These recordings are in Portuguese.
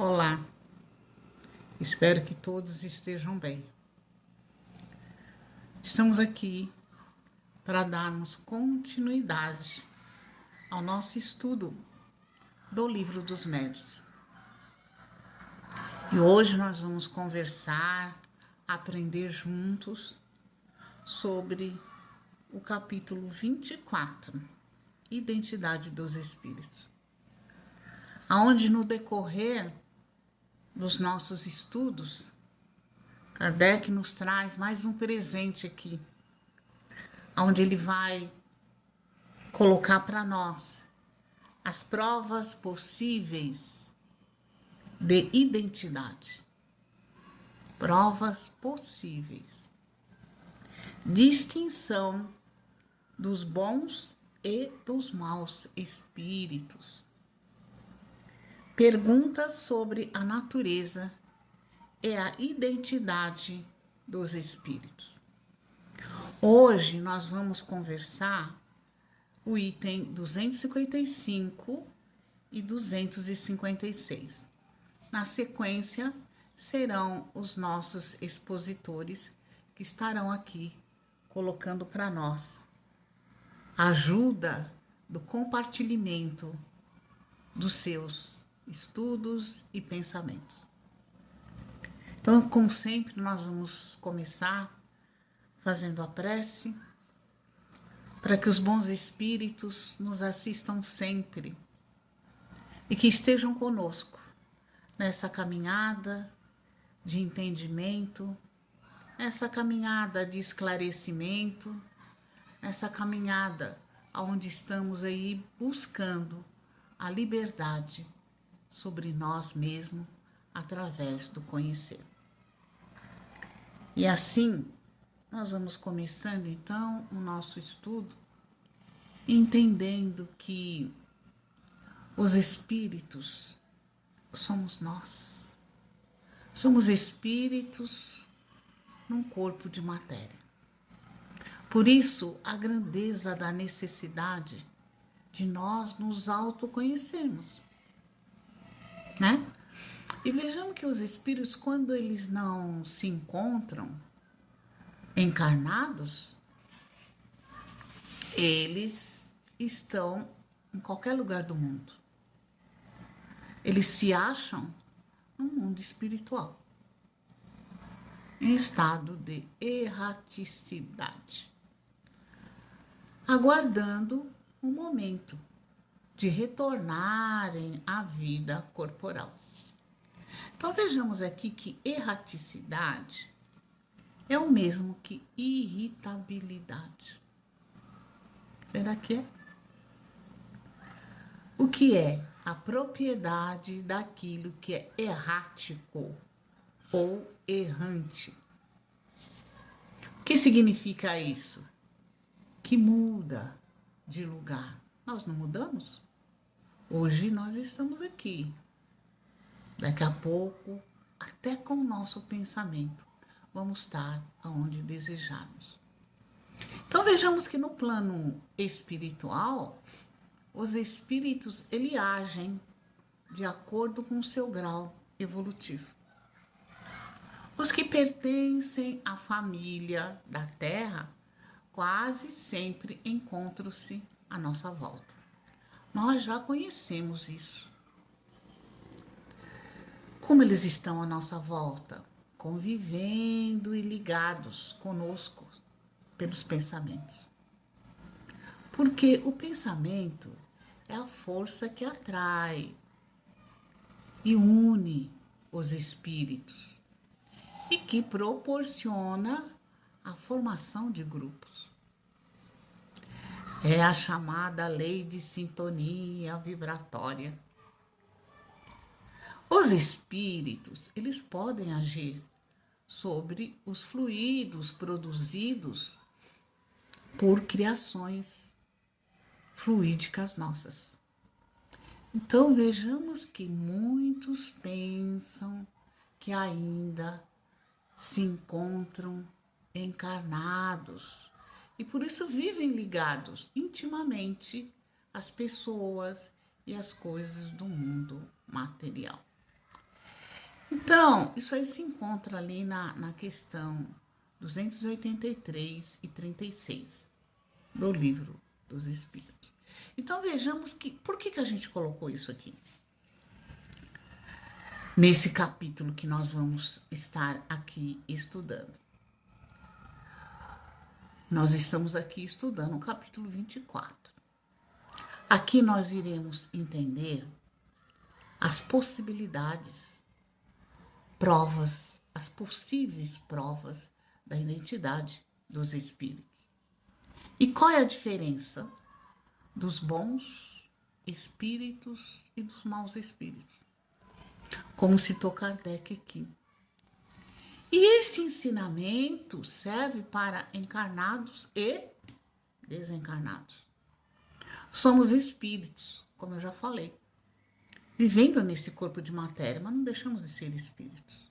Olá, espero que todos estejam bem. Estamos aqui para darmos continuidade ao nosso estudo do Livro dos Médiuns. E hoje nós vamos conversar, aprender juntos sobre o capítulo 24, Identidade dos Espíritos, aonde no decorrer dos nossos estudos, Kardec nos traz mais um presente aqui, onde ele vai colocar para nós as provas possíveis de identidade. Provas possíveis. Distinção dos bons e dos maus espíritos. Perguntas sobre a natureza e a identidade dos espíritos. Hoje nós vamos conversar o item 255 e 256. Na sequência, serão os nossos expositores que estarão aqui colocando para nós a ajuda do compartilhamento dos seus estudos e pensamentos. Então, como sempre, nós vamos começar fazendo a prece para que os bons espíritos nos assistam sempre e que estejam conosco nessa caminhada de entendimento, nessa caminhada de esclarecimento, nessa caminhada onde estamos aí buscando a liberdade sobre nós mesmos através do conhecer. E assim, nós vamos começando então o nosso estudo, entendendo que os espíritos somos nós. Somos espíritos num corpo de matéria. Por isso, a grandeza da necessidade de nós nos autoconhecermos, né? E vejamos que os espíritos, quando eles não se encontram encarnados, eles estão em qualquer lugar do mundo. Eles se acham no mundo espiritual, em estado de erraticidade, aguardando o momento de retornarem à vida corporal. Então vejamos aqui que erraticidade é o mesmo que irritabilidade. Será que é? O que é a propriedade daquilo que é errático ou errante? O que significa isso? Que muda de lugar. Nós não mudamos? Hoje nós estamos aqui. Daqui a pouco, até com o nosso pensamento, vamos estar aonde desejarmos. Então vejamos que no plano espiritual, os espíritos eles agem de acordo com o seu grau evolutivo. Os que pertencem à família da Terra quase sempre encontram-se à nossa volta. Nós já conhecemos isso. Como eles estão à nossa volta? Convivendo e ligados conosco pelos pensamentos. Porque o pensamento é a força que atrai e une os espíritos e que proporciona a formação de grupos. É a chamada lei de sintonia vibratória. Os espíritos, eles podem agir sobre os fluidos produzidos por criações fluídicas nossas. Então vejamos que muitos pensam que ainda se encontram encarnados e por isso vivem ligados intimamente às pessoas e às coisas do mundo material. Então, isso aí se encontra ali na questão 283 e 36 do livro dos Espíritos. Então, vejamos que por que a gente colocou isso aqui? Nesse capítulo que nós vamos estar aqui estudando. Nós estamos aqui estudando o capítulo 24. Aqui nós iremos entender as possibilidades, provas, as possíveis provas da identidade dos espíritos. E qual é a diferença dos bons espíritos e dos maus espíritos? Como citou Kardec aqui. E este ensinamento serve para encarnados e desencarnados. Somos espíritos, como eu já falei, vivendo nesse corpo de matéria, mas não deixamos de ser espíritos.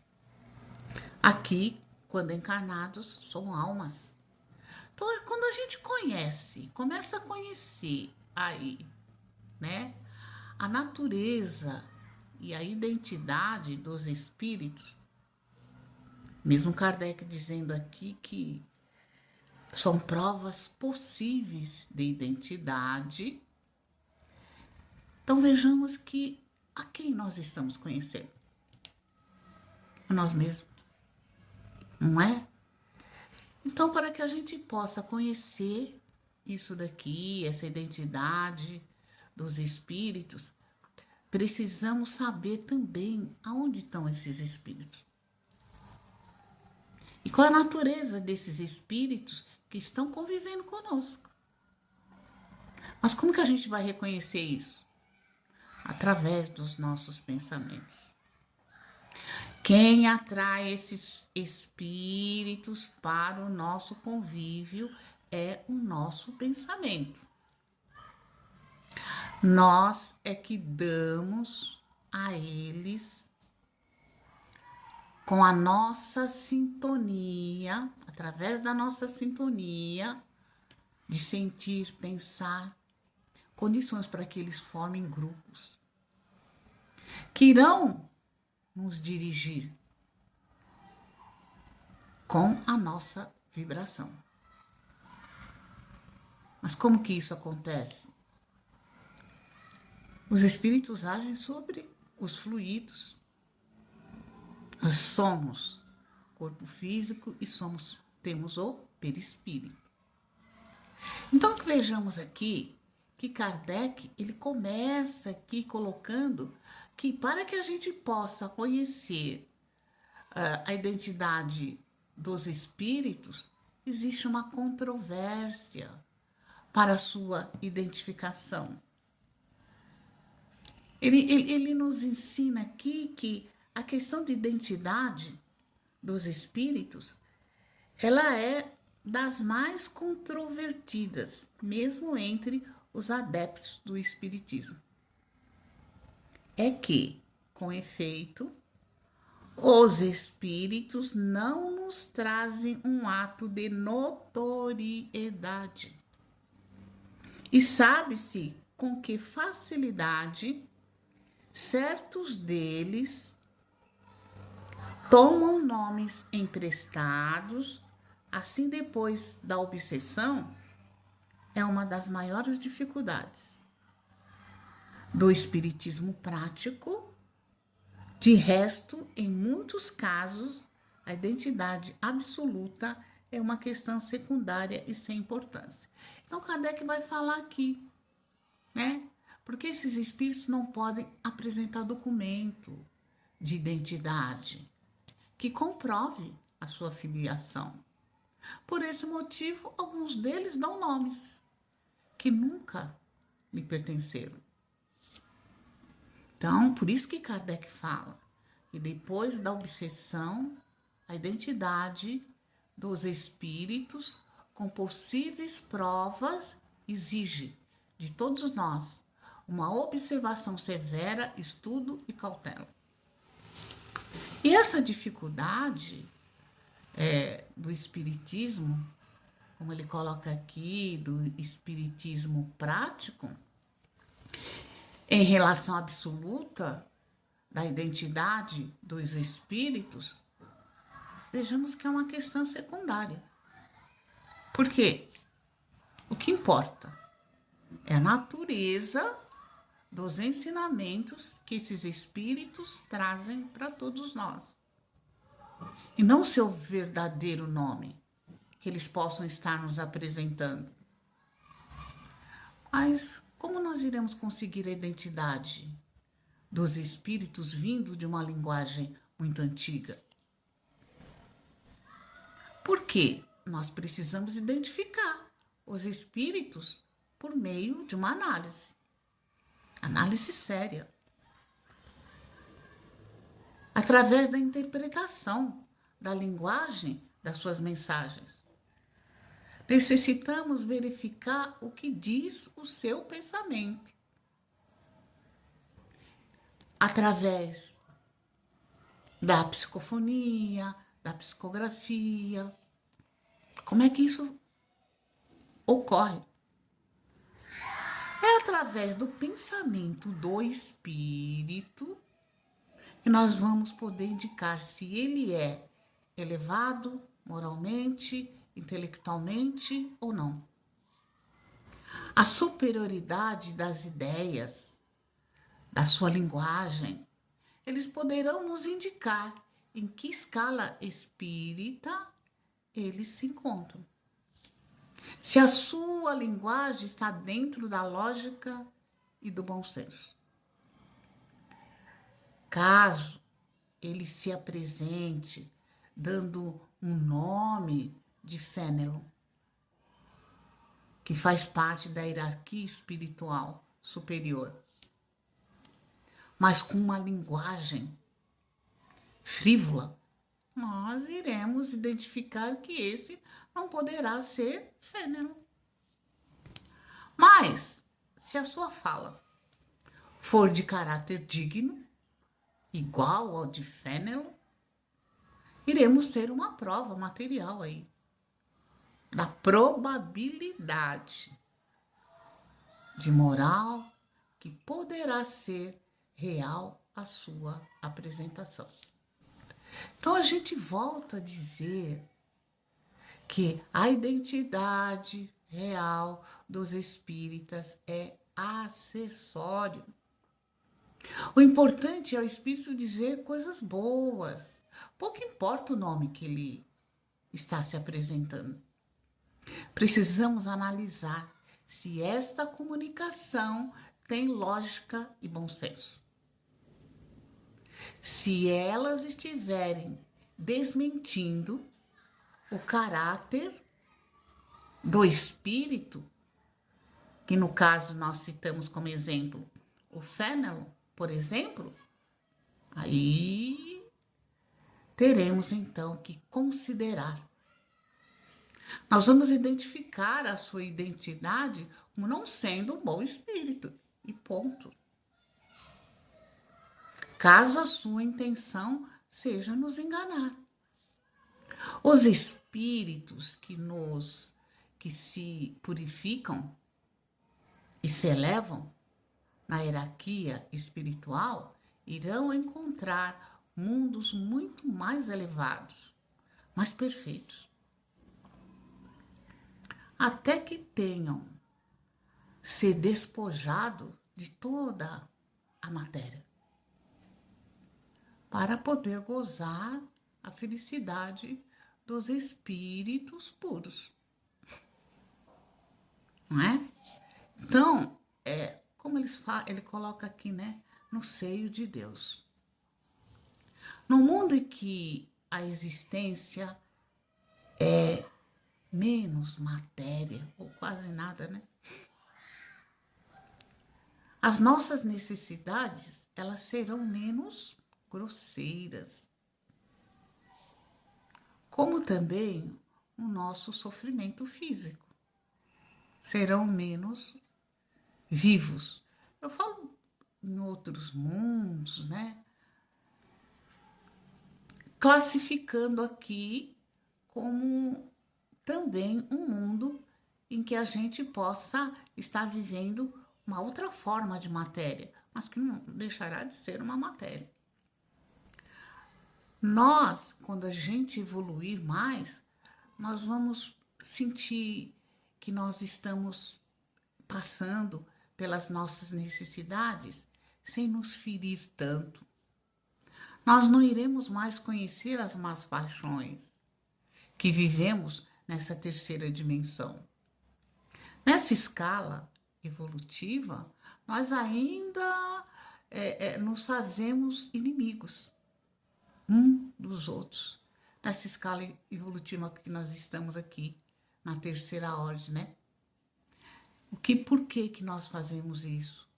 Aqui, quando encarnados, somos almas. Então, quando a gente começa a conhecer aí, né, a natureza e a identidade dos espíritos, mesmo Kardec dizendo aqui que são provas possíveis de identidade. Então vejamos que a quem nós estamos conhecendo? A nós mesmos, não é? Então, para que a gente possa conhecer isso daqui, essa identidade dos espíritos, precisamos saber também aonde estão esses espíritos. E qual é a natureza desses espíritos que estão convivendo conosco. Mas como que a gente vai reconhecer isso? Através dos nossos pensamentos. Quem atrai esses espíritos para o nosso convívio é o nosso pensamento. Nós é que damos a eles, com a nossa sintonia, através da nossa sintonia de sentir, pensar, condições para que eles formem grupos que irão nos dirigir com a nossa vibração. Mas como que isso acontece? Os espíritos agem sobre os fluidos. Nós somos corpo físico e temos o perispírito. Então vejamos aqui que Kardec ele começa aqui colocando que para que a gente possa conhecer a identidade dos espíritos, existe uma controvérsia para a sua identificação. Ele nos ensina aqui que a questão de identidade dos espíritos, ela é das mais controvertidas, mesmo entre os adeptos do espiritismo. É que, com efeito, os espíritos não nos trazem um ato de notoriedade. E sabe-se com que facilidade certos deles tomam nomes emprestados, assim depois da obsessão, é uma das maiores dificuldades do espiritismo prático. De resto, em muitos casos, a identidade absoluta é uma questão secundária e sem importância. Então, Kardec vai falar aqui, né? Porque esses espíritos não podem apresentar documento de identidade que comprove a sua filiação. Por esse motivo, alguns deles dão nomes que nunca lhe pertenceram. Então, por isso que Kardec fala que depois da obsessão, a identidade dos espíritos com possíveis provas exige de todos nós uma observação severa, estudo e cautela. E essa dificuldade do espiritismo, como ele coloca aqui, do espiritismo prático, em relação absoluta, da identidade dos espíritos, vejamos que é uma questão secundária. Por quê? O que importa é a natureza dos ensinamentos que esses espíritos trazem para todos nós. E não o seu verdadeiro nome, que eles possam estar nos apresentando. Mas como nós iremos conseguir a identidade dos espíritos vindo de uma linguagem muito antiga? Por quê? Nós precisamos identificar os espíritos por meio de uma análise séria, através da interpretação da linguagem das suas mensagens. Necessitamos verificar o que diz o seu pensamento, através da psicofonia, da psicografia. Como é que isso ocorre? É através do pensamento do espírito que nós vamos poder indicar se ele é elevado moralmente, intelectualmente ou não. A superioridade das ideias, da sua linguagem, eles poderão nos indicar em que escala espírita eles se encontram. Se a sua linguagem está dentro da lógica e do bom senso. Caso ele se apresente dando um nome de Fénelon, que faz parte da hierarquia espiritual superior, mas com uma linguagem frívola, nós iremos identificar que esse não poderá ser Fénelon. Mas, se a sua fala for de caráter digno, igual ao de Fénelon, iremos ter uma prova material aí, da probabilidade de moral que poderá ser real a sua apresentação. Então a gente volta a dizer que a identidade real dos espíritas é acessório. O importante é o espírito dizer coisas boas. Pouco importa o nome que ele está se apresentando. Precisamos analisar se esta comunicação tem lógica e bom senso. Se elas estiverem desmentindo o caráter do espírito, que no caso nós citamos como exemplo o Fénelon, por exemplo, aí teremos então que considerar. Nós vamos identificar a sua identidade como não sendo um bom espírito, e ponto. Caso a sua intenção seja nos enganar. Os espíritos que se purificam e se elevam na hierarquia espiritual irão encontrar mundos muito mais elevados, mais perfeitos. Até que tenham se despojado de toda a matéria, para poder gozar a felicidade dos espíritos puros. Não é? Então, como ele coloca aqui, né? No seio de Deus. No mundo em que a existência é menos matéria, ou quase nada, né? As nossas necessidades, elas serão menos grosseiras. Como também o nosso sofrimento físico serão menos vivos. Eu falo em outros mundos, né? Classificando aqui como também um mundo em que a gente possa estar vivendo uma outra forma de matéria, mas que não deixará de ser uma matéria. Nós, quando a gente evoluir mais, nós vamos sentir que nós estamos passando pelas nossas necessidades sem nos ferir tanto. Nós não iremos mais conhecer as más paixões que vivemos nessa terceira dimensão. Nessa escala evolutiva, nós ainda nos fazemos inimigos dos outros. Nessa escala evolutiva que nós estamos aqui, na terceira ordem, né? Por que nós fazemos isso?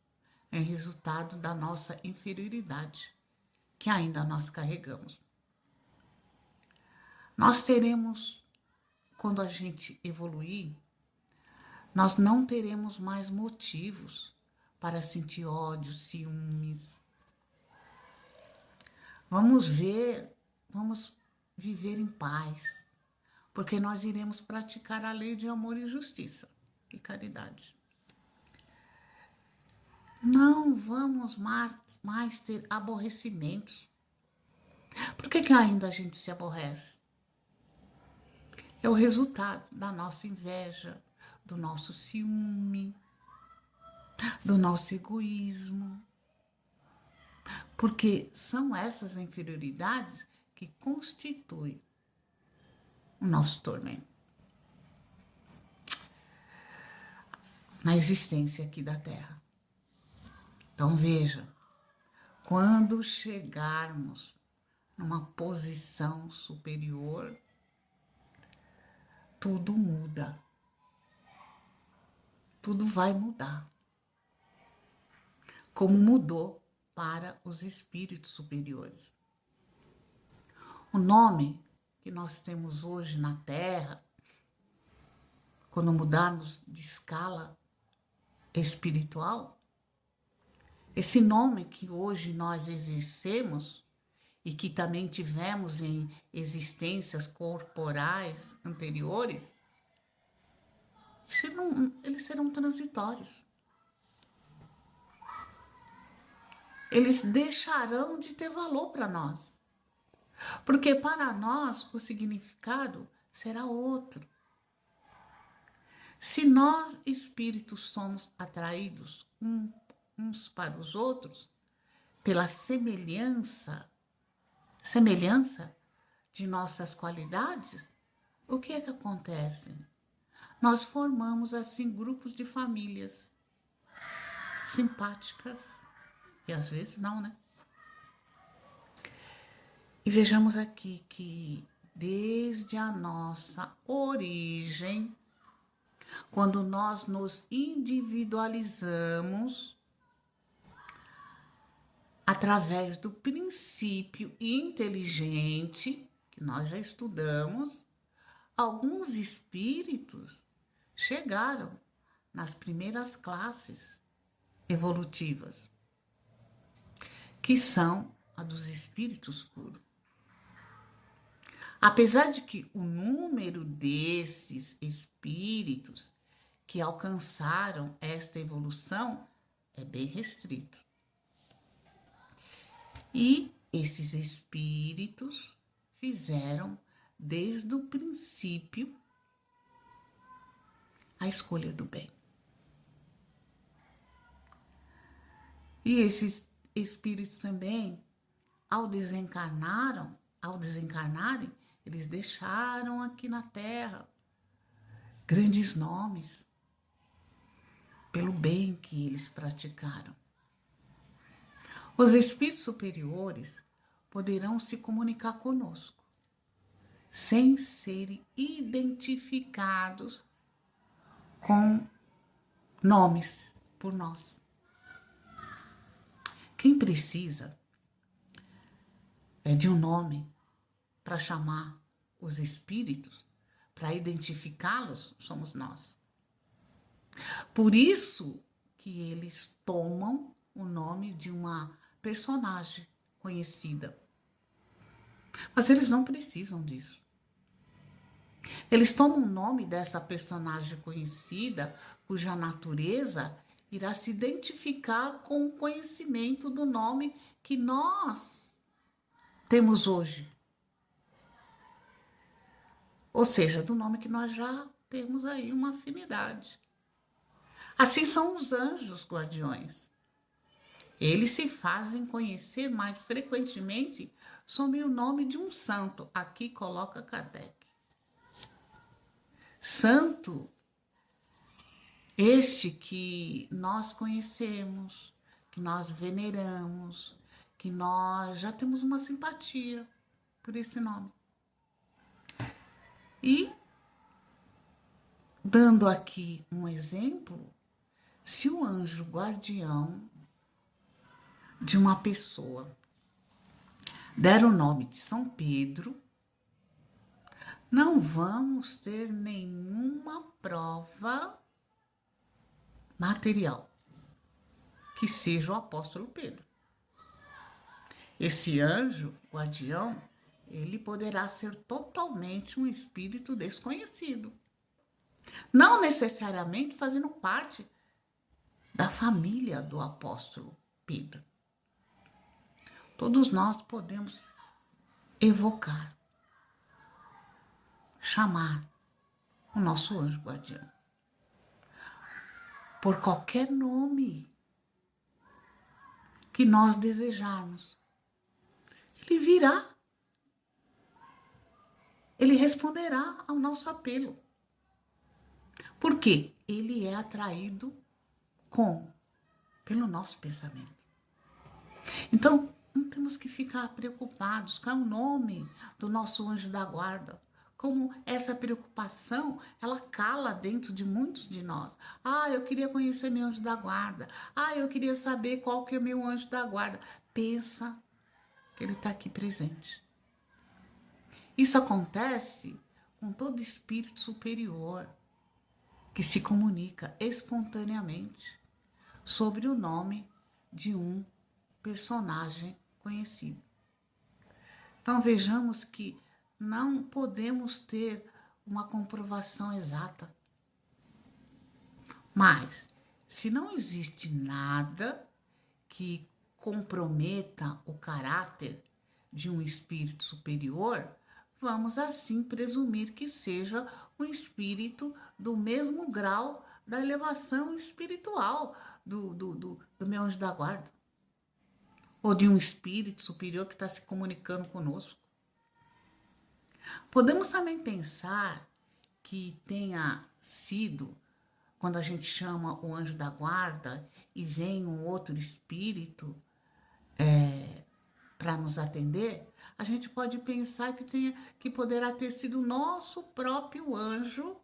É resultado da nossa inferioridade, que ainda nós carregamos. Nós teremos, quando a gente evoluir, nós não teremos mais motivos para sentir ódio, ciúmes. Vamos viver em paz, porque nós iremos praticar a lei de amor e justiça e caridade. Não vamos mais ter aborrecimentos. Por que ainda a gente se aborrece? É o resultado da nossa inveja, do nosso ciúme, do nosso egoísmo. Porque são essas inferioridades que constituem o nosso tormento na existência aqui da Terra. Então veja, quando chegarmos numa posição superior, tudo muda. Tudo vai mudar. Como mudou para os espíritos superiores. O nome que nós temos hoje na Terra, quando mudarmos de escala espiritual, esse nome que hoje nós exercemos e que também tivemos em existências corporais anteriores, eles serão transitórios. Eles deixarão de ter valor para nós. Porque para nós o significado será outro. Se nós, espíritos, somos atraídos uns para os outros, pela semelhança de nossas qualidades, o que é que acontece? Nós formamos, assim, grupos de famílias simpáticas, e às vezes não, né? E vejamos aqui que desde a nossa origem, quando nós nos individualizamos através do princípio inteligente, que nós já estudamos, alguns espíritos chegaram nas primeiras classes evolutivas, que são a dos espíritos puros. Apesar de que o número desses espíritos que alcançaram esta evolução é bem restrito. E esses espíritos fizeram, desde o princípio, a escolha do bem. E esses espíritos também, ao desencarnarem, eles deixaram aqui na Terra grandes nomes pelo bem que eles praticaram. Os espíritos superiores poderão se comunicar conosco sem serem identificados com nomes por nós. Quem precisa de um nome para chamar os espíritos, para identificá-los, somos nós. Por isso que eles tomam o nome de uma personagem conhecida. Mas eles não precisam disso. Eles tomam o nome dessa personagem conhecida, cuja natureza irá se identificar com o conhecimento do nome que nós temos hoje Ou seja, do nome que nós já temos aí uma afinidade. Assim são os anjos guardiões. Eles se fazem conhecer mais frequentemente sob o nome de um santo. Aqui coloca Kardec. Santo, este que nós conhecemos, que nós veneramos, que nós já temos uma simpatia por esse nome. E, dando aqui um exemplo, se o anjo guardião de uma pessoa der o nome de São Pedro, não vamos ter nenhuma prova material que seja o apóstolo Pedro. Esse anjo guardião, ele poderá ser totalmente um espírito desconhecido, não necessariamente fazendo parte da família do apóstolo Pedro. Todos nós podemos evocar, chamar o nosso anjo guardião por qualquer nome que nós desejarmos. Ele virá, ele responderá ao nosso apelo. Por quê? Ele é atraído pelo nosso pensamento. Então, não temos que ficar preocupados com o nome do nosso anjo da guarda. Como essa preocupação, ela cala dentro de muitos de nós. Ah, eu queria conhecer meu anjo da guarda. Ah, eu queria saber qual que é meu anjo da guarda. Pensa que ele está aqui presente. Isso acontece com todo espírito superior que se comunica espontaneamente sobre o nome de um personagem conhecido. Então vejamos que não podemos ter uma comprovação exata. Mas, se não existe nada que comprometa o caráter de um espírito superior, vamos assim presumir que seja um espírito do mesmo grau da elevação espiritual do meu anjo da guarda. Ou de um espírito superior que está se comunicando conosco. Podemos também pensar que tenha sido, quando a gente chama o anjo da guarda e vem um outro espírito para nos atender, a gente pode pensar que poderá ter sido o nosso próprio anjo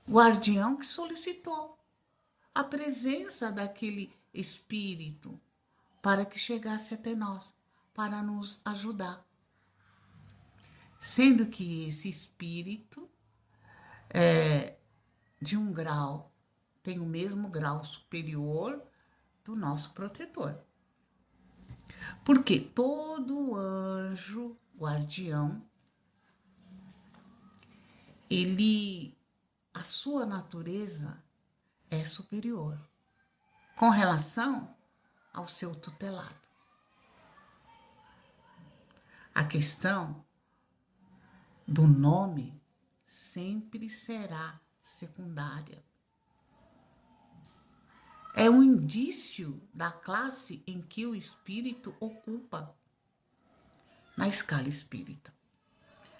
guardião que solicitou a presença daquele espírito para que chegasse até nós, para nos ajudar. Sendo que esse espírito de um grau tem o mesmo grau superior do nosso protetor. Porque todo anjo guardião, a sua natureza é superior com relação ao seu tutelado. A questão do nome sempre será secundária. É um indício da classe em que o espírito ocupa na escala espírita.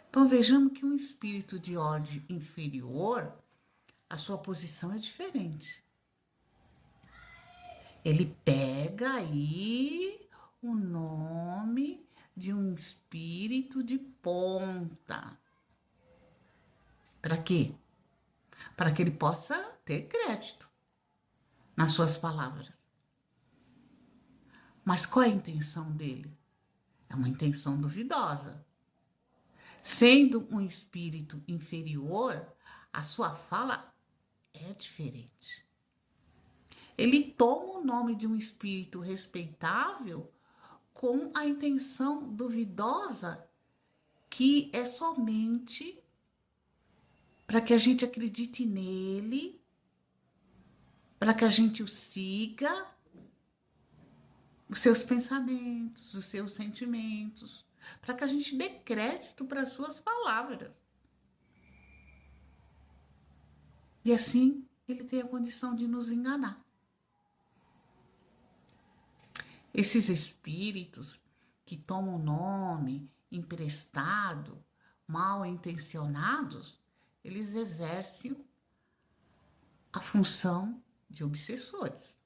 Então vejamos que um espírito de ordem inferior, a sua posição é diferente. Ele pega aí o nome de um espírito de ponta. Para quê? Para que ele possa ter crédito nas suas palavras. Mas qual é a intenção dele? É uma intenção duvidosa. Sendo um espírito inferior, a sua fala é diferente. Ele toma o nome de um espírito respeitável com a intenção duvidosa que é somente para que a gente acredite nele, para que a gente o siga, os seus pensamentos, os seus sentimentos, para que a gente dê crédito para as suas palavras. E assim ele tem a condição de nos enganar. Esses espíritos que tomam nome emprestado, mal intencionados, eles exercem a função de obsessores,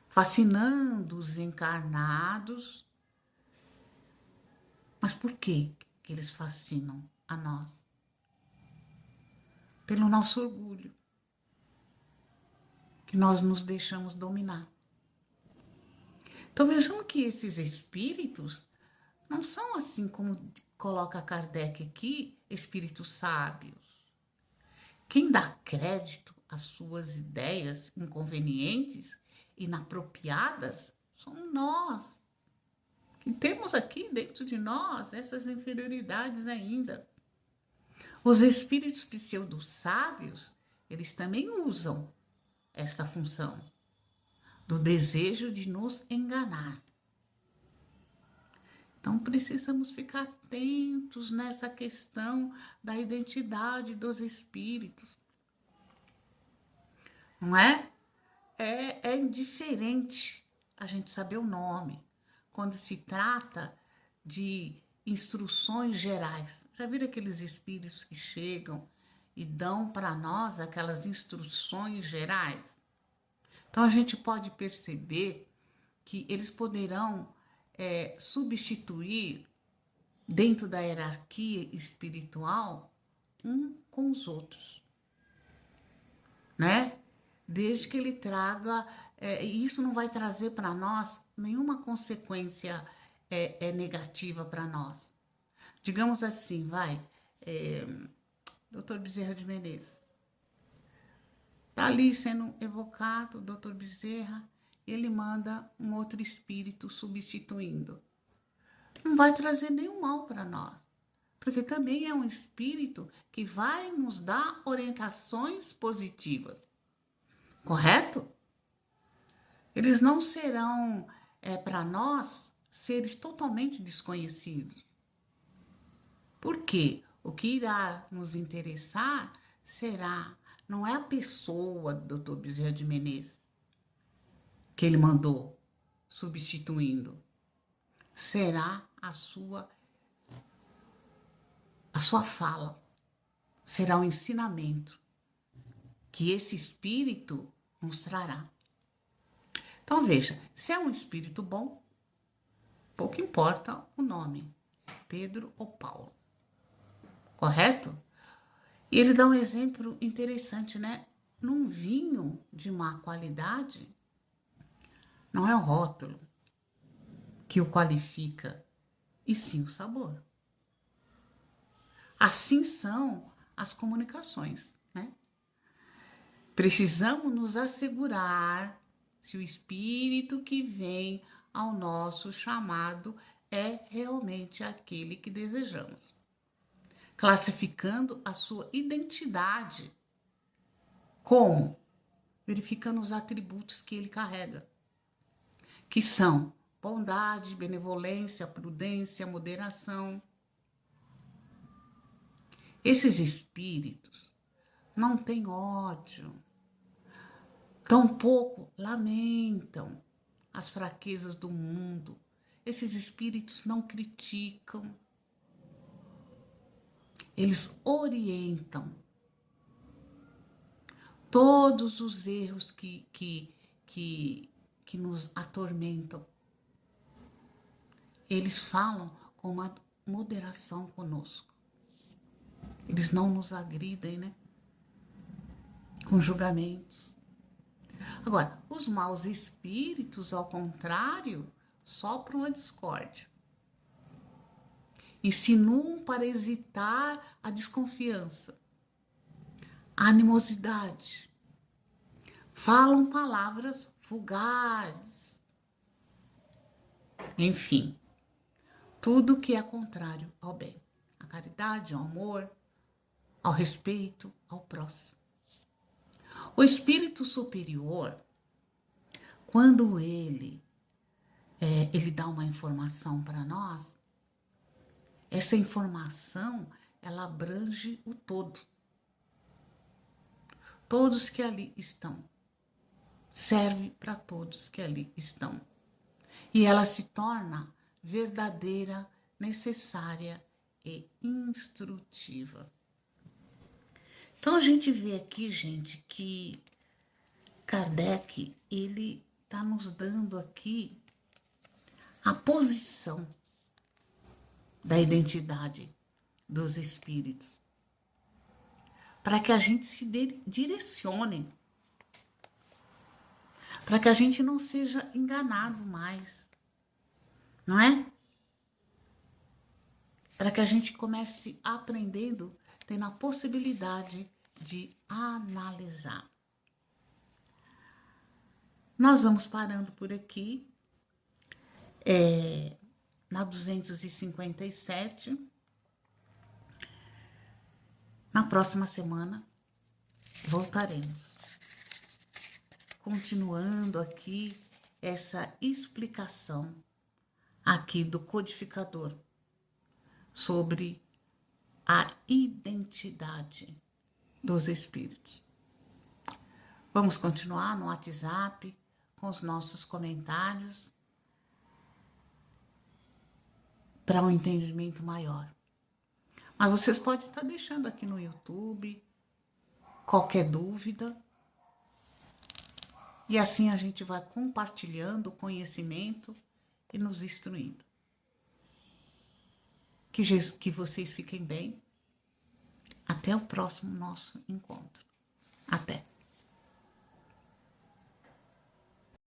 fascinando os encarnados. Mas por que eles fascinam a nós? Pelo nosso orgulho, que nós nos deixamos dominar. Então vejamos que esses espíritos não são assim como coloca Kardec aqui, espíritos sábios. Quem dá crédito às suas ideias inconvenientes, inapropriadas, somos nós. Que temos aqui dentro de nós essas inferioridades ainda. Os espíritos pseudo-sábios, eles também usam essa função do desejo de nos enganar. Então, precisamos ficar atentos nessa questão da identidade dos espíritos. Não é? É indiferente a gente saber o nome quando se trata de instruções gerais. Já viram aqueles espíritos que chegam e dão para nós aquelas instruções gerais? Então, a gente pode perceber que eles poderão substituir, dentro da hierarquia espiritual, um com os outros, né? Desde que ele traga, e isso não vai trazer para nós nenhuma consequência negativa para nós. Digamos assim, Dr. Bezerra de Menezes. Está ali sendo evocado o Dr. Bezerra, ele manda um outro espírito substituindo. Não vai trazer nenhum mal para nós, porque também é um espírito que vai nos dar orientações positivas, correto? Eles não serão, para nós, seres totalmente desconhecidos. Por quê? O que irá nos interessar não é a pessoa do Dr. Bezerra de Menezes, que ele mandou substituindo, será a sua fala, será o ensinamento que esse espírito nos trará. Então veja, se é um espírito bom, pouco importa o nome, Pedro ou Paulo, correto? E ele dá um exemplo interessante, né? Num vinho de má qualidade, não é o rótulo que o qualifica, e sim o sabor. Assim são as comunicações, né? Precisamos nos assegurar se o espírito que vem ao nosso chamado é realmente aquele que desejamos, classificando a sua identidade. Como? Verificando os atributos que ele carrega, que são bondade, benevolência, prudência, moderação. Esses espíritos não têm ódio, tampouco lamentam as fraquezas do mundo. Esses espíritos não criticam, eles orientam todos os erros que nos atormentam. Eles falam com uma moderação conosco. Eles não nos agridem, né? Com julgamentos. Agora, os maus espíritos, ao contrário, sopram a discórdia. Insinuam para hesitar a desconfiança, a animosidade. Falam palavras vulgares. Enfim, tudo que é contrário ao bem, à caridade, ao amor, ao respeito ao próximo. O espírito superior, quando ele dá uma informação para nós, essa informação ela abrange o todo. todos que ali estão. Serve para todos que ali estão. E ela se torna verdadeira, necessária e instrutiva. Então a gente vê aqui, gente, que Kardec, ele está nos dando aqui a posição da identidade dos espíritos, para que a gente se direcione, para que a gente não seja enganado mais, não é? Para que a gente comece aprendendo, tendo a possibilidade de analisar. Nós vamos parando por aqui, na 257. Na próxima semana voltaremos, continuando aqui essa explicação aqui do codificador sobre a identidade dos espíritos. Vamos continuar no WhatsApp com os nossos comentários para um entendimento maior. Mas vocês podem estar deixando aqui no YouTube qualquer dúvida. E assim a gente vai compartilhando o conhecimento e nos instruindo. Que vocês fiquem bem. Até o próximo nosso encontro. Até.